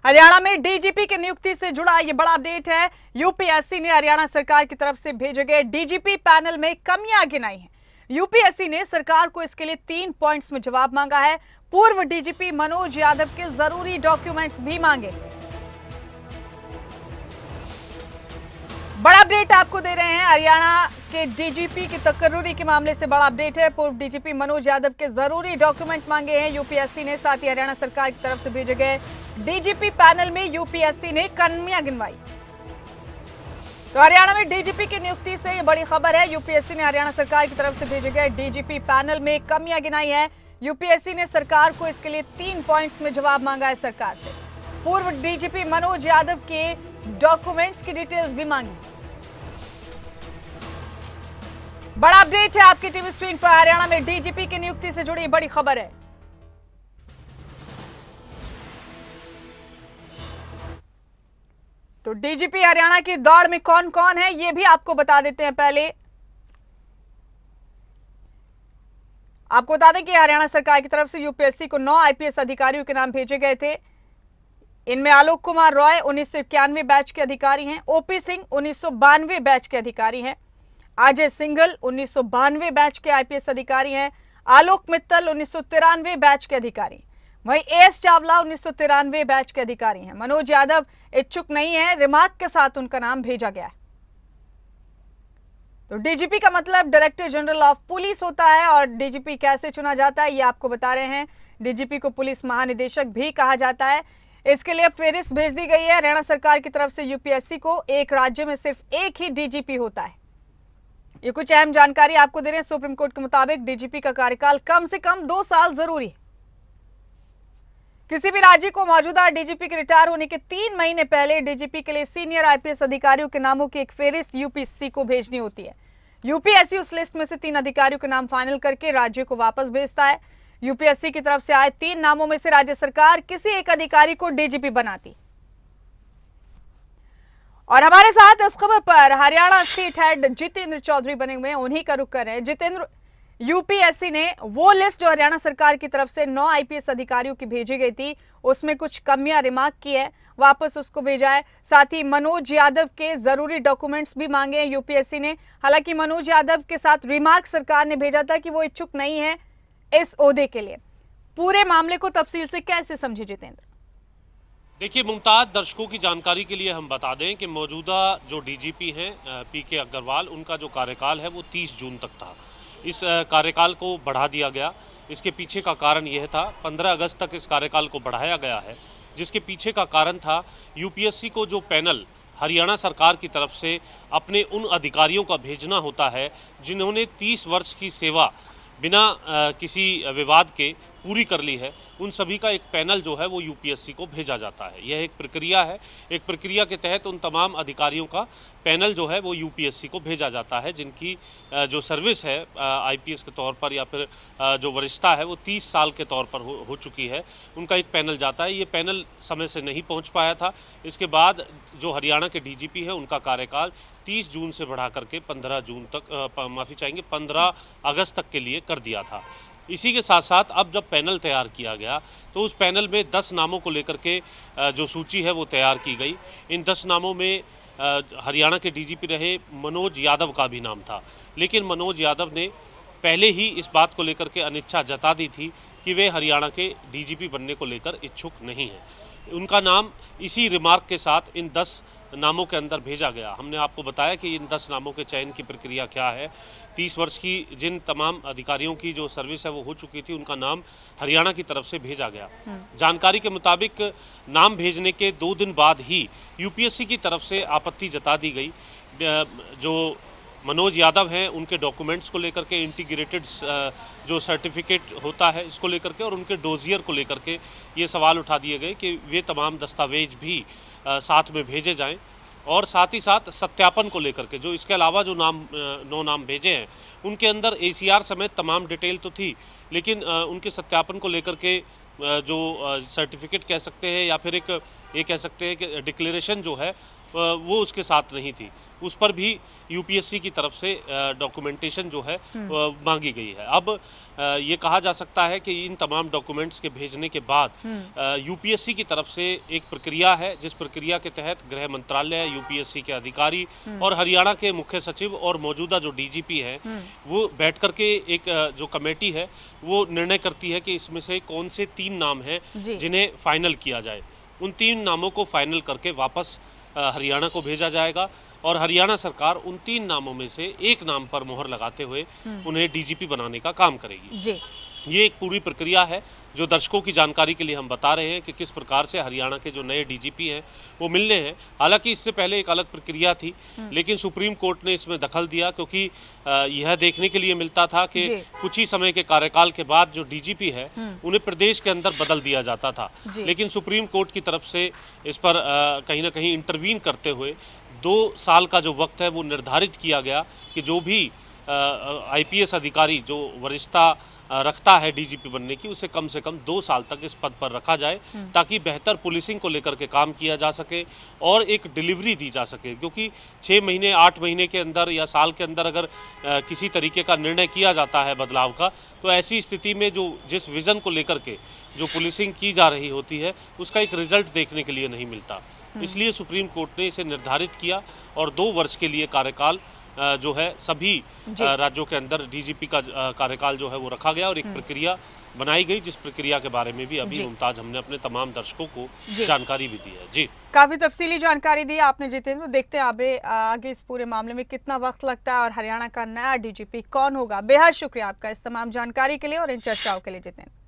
हरियाणा में डीजीपी की नियुक्ति से जुड़ा ये बड़ा अपडेट है। यूपीएससी ने हरियाणा सरकार की तरफ से भेजे गए डीजीपी पैनल में कमियां गिनाई हैं। यूपीएससी ने सरकार को इसके लिए 3 पॉइंट्स में जवाब मांगा है। पूर्व डीजीपी मनोज यादव के जरूरी डॉक्यूमेंट्स भी मांगे। बड़ा अपडेट आपको दे रहे हैं। हरियाणा के डीजीपी की तकर्रुरी के मामले से बड़ा अपडेट है। पूर्व डीजीपी मनोज यादव के जरूरी डॉक्यूमेंट मांगे हैं यूपीएससी ने। साथ ही हरियाणा सरकार की तरफ से भेजे गए डीजीपी पैनल में यूपीएससी ने कमियां गिनवाई। तो हरियाणा में डीजीपी की नियुक्ति से ये बड़ी खबर है। यूपीएससी ने हरियाणा सरकार की तरफ से भेजे गए डीजीपी पैनल में कमियां गिनाई है। यूपीएससी ने सरकार को इसके लिए 3 पॉइंट्स में जवाब मांगा है सरकार से। पूर्व डीजीपी मनोज यादव के डॉक्यूमेंट्स की डिटेल्स भी मांगी। बड़ा अपडेट है आपकी टीवी स्क्रीन पर। हरियाणा में डीजीपी की नियुक्ति से जुड़ी बड़ी खबर है। तो डीजीपी हरियाणा की दौड़ में कौन कौन है ये भी आपको बता देते हैं। पहले आपको बता दें कि हरियाणा सरकार की तरफ से यूपीएससी को 9 आईपीएस अधिकारियों के नाम भेजे गए थे। इनमें आलोक कुमार रॉय 1991 बैच के अधिकारी हैं। ओपी सिंह 1992 बैच के अधिकारी हैं। अजय सिंघल 1992 बैच के आईपीएस अधिकारी हैं। आलोक मित्तल 1993 बैच के अधिकारी। वहीं एस चावला 1993 बैच के अधिकारी हैं। मनोज यादव इच्छुक नहीं है, रिमार्क के साथ उनका नाम भेजा गया है। तो डीजीपी का मतलब डायरेक्टर जनरल ऑफ पुलिस होता है। और डीजीपी कैसे चुना जाता है ये आपको बता रहे हैं। डीजीपी को पुलिस महानिदेशक भी कहा जाता है। इसके लिए फेरिस्त भेज दी गई है हरियाणा सरकार की तरफ से यूपीएससी को। एक राज्य में सिर्फ एक ही डीजीपी होता है। ये कुछ अहम जानकारी आपको दे रहे हैं। सुप्रीम कोर्ट के मुताबिक डीजीपी का कार्यकाल कम से कम 2 साल जरूरी है। किसी भी राज्य को मौजूदा डीजीपी के रिटायर होने के 3 महीने पहले डीजीपी के लिए सीनियर आईपीएस अधिकारियों के नामों की एक फेरिस्त यूपीएससी को भेजनी होती है। यूपीएससी उस लिस्ट में से 3 अधिकारियों के नाम फाइनल करके राज्य को वापस भेजता है। यूपीएससी की तरफ से आए 3 नामों में से राज्य सरकार किसी एक अधिकारी को डीजीपी बनाती। और हमारे साथ इस खबर पर हरियाणा स्टेट हेड जितेंद्र चौधरी बने हुए हैं। उन्हीं का रुख कर रहे हैं। जितेंद्र, यूपीएससी ने वो लिस्ट जो हरियाणा सरकार की तरफ से 9 आईपीएस अधिकारियों की भेजी गई थी उसमें कुछ कमियां रिमार्क की है, वापस उसको भेजा है। साथ ही मनोज यादव के जरूरी डॉक्यूमेंट्स भी मांगे हैं यूपीएससी ने। हालांकि मनोज यादव के साथ रिमार्क सरकार ने भेजा था कि वो इच्छुक नहीं है इस ओहदे के लिए। पूरे मामले को तफसील से कैसे समझे जितेंद्र? देखिए मुमताज, दर्शकों की जानकारी के लिए हम बता दें कि मौजूदा जो डीजीपी हैं पीके अग्रवाल, उनका जो कार्यकाल है वो 30 जून तक था। इस कार्यकाल को बढ़ा दिया गया। इसके पीछे का कारण यह था, 15 अगस्त तक इस कार्यकाल को बढ़ाया गया है, जिसके पीछे का कारण था यूपीएससी को जो पैनल हरियाणा सरकार की तरफ से अपने उन अधिकारियों का भेजना होता है जिन्होंने 30 वर्ष की सेवा बिना किसी विवाद के पूरी कर ली है, उन सभी का एक पैनल जो है वो यूपीएससी को भेजा जाता है। यह एक प्रक्रिया है। एक प्रक्रिया के तहत उन तमाम अधिकारियों का पैनल जो है वो यूपीएससी को भेजा जाता है जिनकी जो सर्विस है आईपीएस के तौर पर या फिर जो वरिष्ठता है वो 30 साल के तौर पर हो चुकी है। उनका एक पैनल जाता है। ये पैनल समय से नहीं पहुंच पाया था। इसके बाद जो हरियाणा के डीजीपी है उनका कार्यकाल 30 जून से बढ़ा करके 15 जून तक, माफ़ी चाहेंगे, 15 अगस्त तक के लिए कर दिया था। इसी के साथ साथ अब जब पैनल तैयार किया गया तो उस पैनल में 10 नामों को लेकर के जो सूची है वो तैयार की गई। इन 10 नामों में हरियाणा के डीजीपी रहे मनोज यादव का भी नाम था, लेकिन मनोज यादव ने पहले ही इस बात को लेकर के अनिच्छा जता दी थी कि वे हरियाणा के डीजीपी बनने को लेकर इच्छुक नहीं हैं। उनका नाम इसी रिमार्क के साथ इन 10 नामों के अंदर भेजा गया। हमने आपको बताया कि इन 10 नामों के चयन की प्रक्रिया क्या है। 30 वर्ष की जिन तमाम अधिकारियों की जो सर्विस है वो हो चुकी थी, उनका नाम हरियाणा की तरफ से भेजा गया। जानकारी के मुताबिक नाम भेजने के 2 दिन बाद ही यूपीएससी की तरफ से आपत्ति जता दी गई। जो मनोज यादव हैं उनके डॉक्यूमेंट्स को लेकर के, इंटीग्रेटेड जो सर्टिफिकेट होता है इसको लेकर के और उनके डोजियर को लेकर के ये सवाल उठा दिए गए कि वे तमाम दस्तावेज भी साथ में भेजे जाएं। और साथ ही साथ सत्यापन को लेकर के जो इसके अलावा जो 9 नाम भेजे हैं उनके अंदर एसीआर समेत तमाम डिटेल तो थी, लेकिन उनके सत्यापन को लेकर के जो सर्टिफिकेट कह सकते हैं या फिर एक ये कह सकते हैं कि डिक्लेरेशन जो है वो उसके साथ नहीं थी, उस पर भी यूपीएससी की तरफ से डॉक्यूमेंटेशन जो है मांगी गई है। अब ये कहा जा सकता है कि इन तमाम डॉक्यूमेंट्स के भेजने के बाद यूपीएससी की तरफ से एक प्रक्रिया है, जिस प्रक्रिया के तहत गृह मंत्रालय, यूपीएससी के अधिकारी और हरियाणा के मुख्य सचिव और मौजूदा जो डीजीपी है वो बैठ करके एक जो कमेटी है वो निर्णय करती है कि इसमें से कौन से 3 नाम हैं जिन्हें फाइनल किया जाए। उन 3 नामों को फाइनल करके वापस हरियाणा को भेजा जाएगा और हरियाणा सरकार उन 3 नामों में से एक नाम पर मोहर लगाते हुए उन्हें डीजीपी बनाने का काम करेगी। जी। ये एक पूरी प्रक्रिया है जो दर्शकों की जानकारी के लिए हम बता रहे हैं कि किस प्रकार से हरियाणा के जो नए डीजीपी हैं वो मिलने हैं। हालांकि इससे पहले एक अलग प्रक्रिया थी, लेकिन सुप्रीम कोर्ट ने इसमें दखल दिया क्योंकि यह देखने के लिए मिलता था कि कुछ ही समय के कार्यकाल के बाद जो डीजीपी है उन्हें प्रदेश के अंदर बदल दिया जाता था। लेकिन सुप्रीम कोर्ट की तरफ से इस पर कहीं ना कहीं इंटरवीन करते हुए 2 साल का जो वक्त है वो निर्धारित किया गया कि जो भी आईपीएस अधिकारी जो वरिष्ठता रखता है डीजीपी बनने की, उसे कम से कम 2 साल तक इस पद पर रखा जाए ताकि बेहतर पुलिसिंग को लेकर के काम किया जा सके और एक डिलीवरी दी जा सके। क्योंकि 6 महीने 8 महीने के अंदर या साल के अंदर अगर किसी तरीके का निर्णय किया जाता है बदलाव का, तो ऐसी स्थिति में जो जिस विज़न को लेकर के जो पुलिसिंग की जा रही होती है उसका एक रिजल्ट देखने के लिए नहीं मिलता। इसलिए सुप्रीम कोर्ट ने इसे निर्धारित किया और 2 वर्ष के लिए कार्यकाल जो है सभी राज्यों के अंदर डीजीपी का कार्यकाल जो है वो रखा गया और एक प्रक्रिया बनाई गई, जिस प्रक्रिया के बारे में भी अभी मुमताज हमने अपने तमाम दर्शकों को जानकारी भी दी है। जी, काफी तफसीली जानकारी दी आपने जितेंद्र। देखते हैं आगे इस पूरे मामले में कितना वक्त लगता है और हरियाणा का नया डीजीपी कौन होगा। बेहद शुक्रिया आपका इस तमाम जानकारी के लिए और इन चर्चाओं के लिए जितेंद्र।